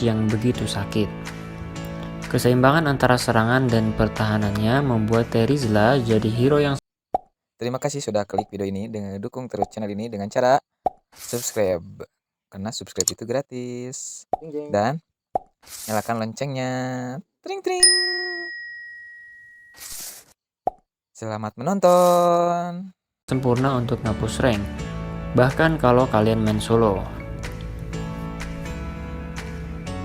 damage yang begitu sakit. Keseimbangan antara serangan dan pertahanannya membuat Terizla jadi hero yang... Terima kasih sudah klik video ini, dengan dukung terus channel ini dengan cara subscribe, karena subscribe itu gratis, dan nyalakan loncengnya. Tring tring. Selamat menonton. sempurna untuk nge-push rank, bahkan kalau kalian main solo.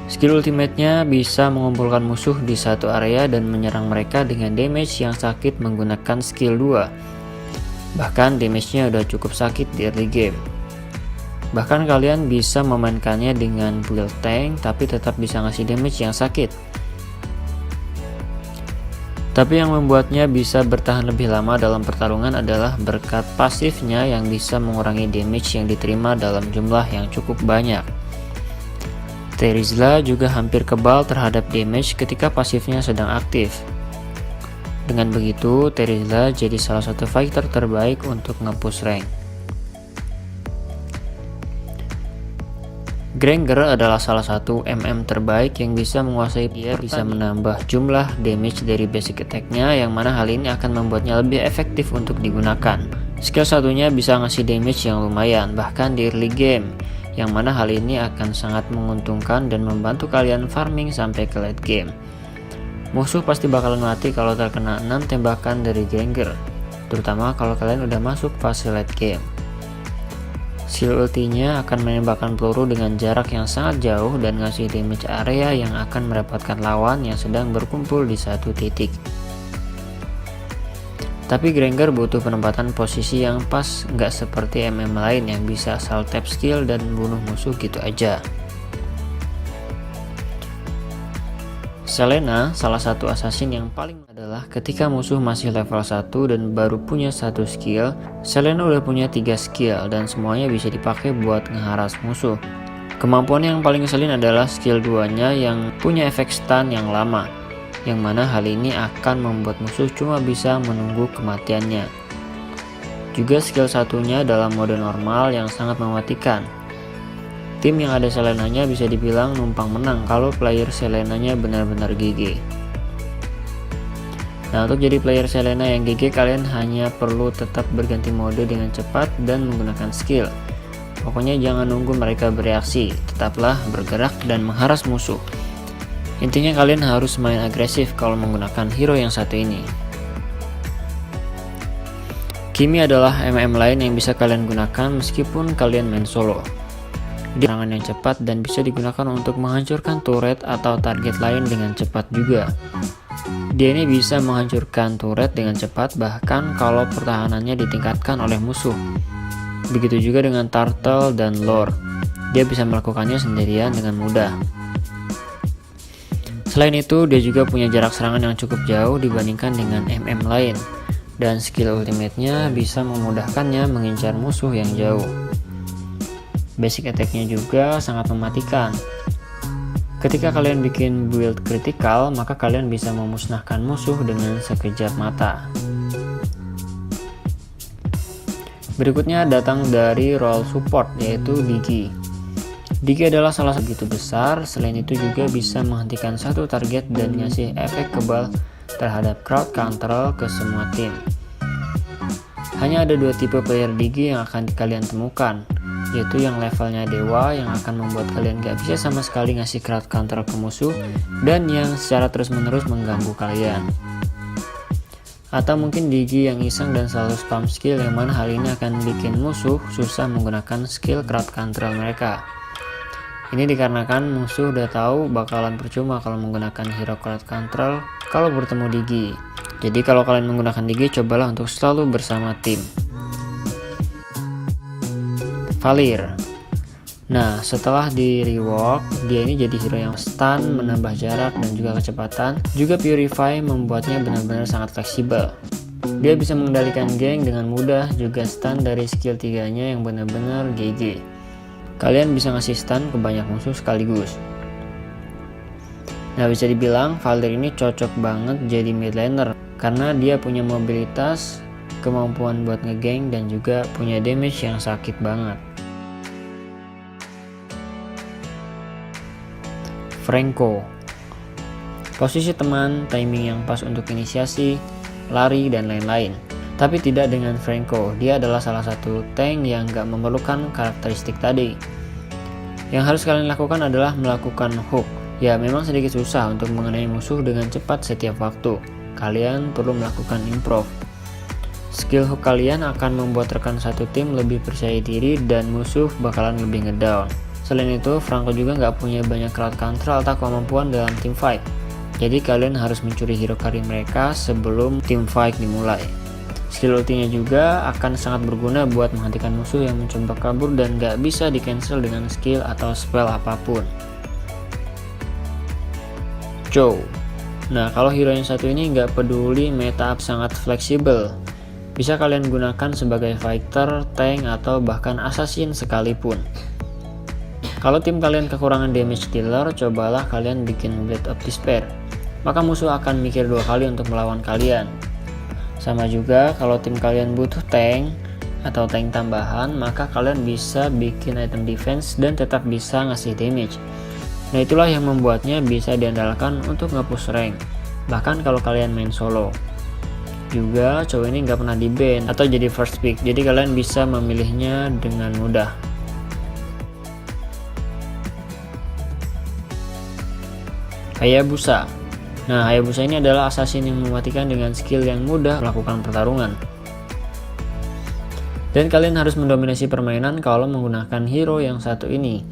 Skill ultimate-nya bisa mengumpulkan musuh di satu area dan menyerang mereka dengan damage yang sakit menggunakan skill 2. Bahkan damage-nya udah cukup sakit di early game. Bahkan kalian bisa memainkannya dengan build tank tapi tetap bisa ngasih damage yang sakit. Tapi yang membuatnya bisa bertahan lebih lama dalam pertarungan adalah berkat pasifnya yang bisa mengurangi damage yang diterima dalam jumlah yang cukup banyak. Terizla juga hampir kebal terhadap damage ketika pasifnya sedang aktif. Dengan begitu, Terizla jadi salah satu fighter terbaik untuk nge-push rank. Granger adalah salah satu MM terbaik yang bisa menguasai. Dia bisa menambah jumlah damage dari basic attack-nya, yang mana hal ini akan membuatnya lebih efektif untuk digunakan. Skill satunya bisa ngasih damage yang lumayan, bahkan di early game, yang mana hal ini akan sangat menguntungkan dan membantu kalian farming sampai ke late game. Musuh pasti bakalan mati kalau terkena 6 tembakan dari Granger, terutama kalau kalian udah masuk fase late game. Skill ultinya akan menembakkan peluru dengan jarak yang sangat jauh dan ngasih damage area yang akan merepotkan lawan yang sedang berkumpul di satu titik. Tapi Granger butuh penempatan posisi yang pas, nggak seperti MM lain yang bisa asal tap skill dan bunuh musuh gitu aja. Selena, salah satu assassin yang paling adalah ketika musuh masih level 1 dan baru punya satu skill, Selena udah punya 3 skill dan semuanya bisa dipakai buat ngeharas musuh. Kemampuan yang paling ngeselin adalah skill 2-nya yang punya efek stun yang lama, yang mana hal ini akan membuat musuh cuma bisa menunggu kematiannya. Juga skill satunya dalam mode normal yang sangat mematikan. Tim yang ada Selenanya bisa dibilang numpang menang kalau player Selenanya benar-benar GG. Nah, untuk jadi player Selena yang GG, kalian hanya perlu tetap berganti mode dengan cepat dan menggunakan skill. Pokoknya jangan nunggu mereka bereaksi, tetaplah bergerak dan mengharas musuh. Intinya kalian harus main agresif kalau menggunakan hero yang satu ini. Kimi adalah MM lain yang bisa kalian gunakan meskipun kalian main solo. Dia serangan yang cepat dan bisa digunakan untuk menghancurkan turret atau target lain dengan cepat juga. Dia ini bisa menghancurkan turret dengan cepat bahkan kalau pertahanannya ditingkatkan oleh musuh. Begitu juga dengan Turtle dan Lore. Dia bisa melakukannya sendirian dengan mudah. Selain itu, dia juga punya jarak serangan yang cukup jauh dibandingkan dengan MM lain, dan skill ultimate-nya bisa memudahkannya mengincar musuh yang jauh. Basic attack-nya juga sangat mematikan. Ketika kalian bikin build kritikal, maka kalian bisa memusnahkan musuh dengan sekejap mata. Berikutnya datang dari role support, yaitu Digi. Digi adalah salah satu begitu besar, selain itu juga bisa menghentikan satu target dan ngasih efek kebal terhadap crowd control ke semua tim. Hanya ada dua tipe player Digi yang akan kalian temukan, yaitu yang levelnya dewa yang akan membuat kalian gak bisa sama sekali ngasih crowd control ke musuh, dan yang secara terus menerus mengganggu kalian. Atau mungkin Digi yang iseng dan selalu spam skill, yang mana hal ini akan bikin musuh susah menggunakan skill crowd control mereka. Ini dikarenakan musuh udah tahu bakalan percuma kalau menggunakan hero crowd control kalau bertemu Digi. Jadi kalau kalian menggunakan Digi, cobalah untuk selalu bersama tim. Valir. Nah, setelah di rework, dia ini jadi hero yang stun, menambah jarak dan juga kecepatan. Juga Purify membuatnya benar-benar sangat fleksibel. Dia bisa mengendalikan geng dengan mudah, juga stun dari skill 3-nya yang benar-benar GG. Kalian bisa ngasih stun ke banyak musuh sekaligus. Nah, bisa dibilang Valir ini cocok banget jadi mid laner karena dia punya mobilitas, kemampuan buat ngegeng, dan juga punya damage yang sakit banget. Franco. Posisi teman, timing yang pas untuk inisiasi, lari, dan lain-lain. Tapi tidak dengan Franco, dia adalah salah satu tank yang gak memerlukan karakteristik tadi. Yang harus kalian lakukan adalah melakukan hook. Ya, memang sedikit susah untuk mengenai musuh dengan cepat setiap waktu. Kalian perlu melakukan improv. Skill hook kalian akan membuat rekan satu tim lebih percaya diri dan musuh bakalan lebih ngedown. Selain itu, Franco juga nggak punya banyak crowd control atau kemampuan dalam team fight. Jadi kalian harus mencuri hero carry mereka sebelum team fight dimulai. Skill ultinya juga akan sangat berguna buat menghentikan musuh yang mencoba kabur dan nggak bisa di cancel dengan skill atau spell apapun. Chow. Nah, kalau hero yang satu ini nggak peduli meta up, sangat fleksibel. Bisa kalian gunakan sebagai fighter, tank, atau bahkan assassin sekalipun. Kalau tim kalian kekurangan damage dealer, cobalah kalian bikin Blade of Despair. Maka musuh akan mikir 2 kali untuk melawan kalian. Sama juga kalau tim kalian butuh tank atau tank tambahan, maka kalian bisa bikin item defense dan tetap bisa ngasih damage. Nah, itulah yang membuatnya bisa diandalkan untuk nge-push rank, bahkan kalau kalian main solo. Juga cowok ini nggak pernah di ban atau jadi first pick, jadi kalian bisa memilihnya dengan mudah. Hayabusa. Nah, Hayabusa ini adalah assassin yang mematikan dengan skill yang mudah melakukan pertarungan. Dan kalian harus mendominasi permainan kalau menggunakan hero yang satu ini.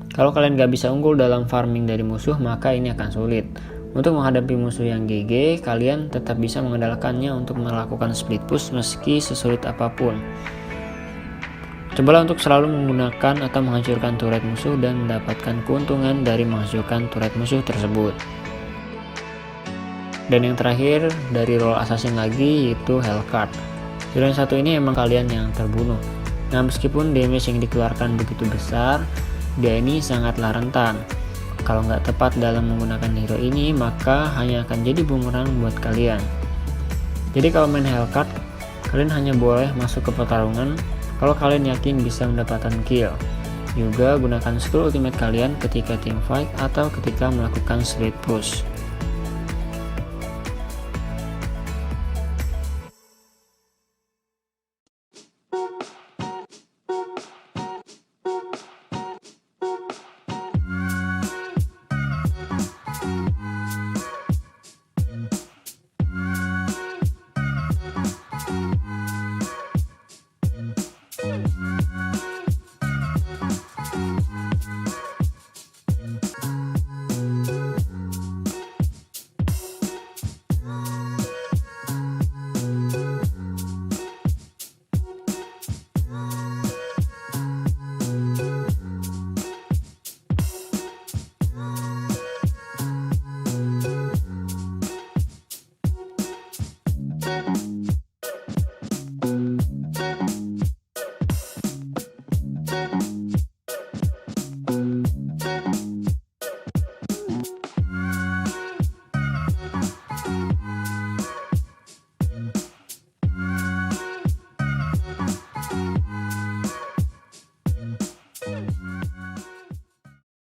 Kalau kalian gak bisa unggul dalam farming dari musuh, maka ini akan sulit. Untuk menghadapi musuh yang GG, kalian tetap bisa mengandalkannya untuk melakukan split push meski sesulit apapun. Cobalah untuk selalu menggunakan atau menghancurkan turret musuh dan mendapatkan keuntungan dari menghancurkan turret musuh tersebut. Dan yang terakhir dari role assassin lagi yaitu Hellcard. Hero yang satu ini emang kalian yang terbunuh. Nah, meskipun damage yang dikeluarkan begitu besar, dia ini sangatlah rentan. Kalau nggak tepat dalam menggunakan hero ini, maka hanya akan jadi bumerang buat kalian. Jadi kalau main Hellcard, kalian hanya boleh masuk ke pertarungan kalau kalian yakin bisa mendapatkan kill. Juga gunakan skill ultimate kalian ketika team fight atau ketika melakukan split push.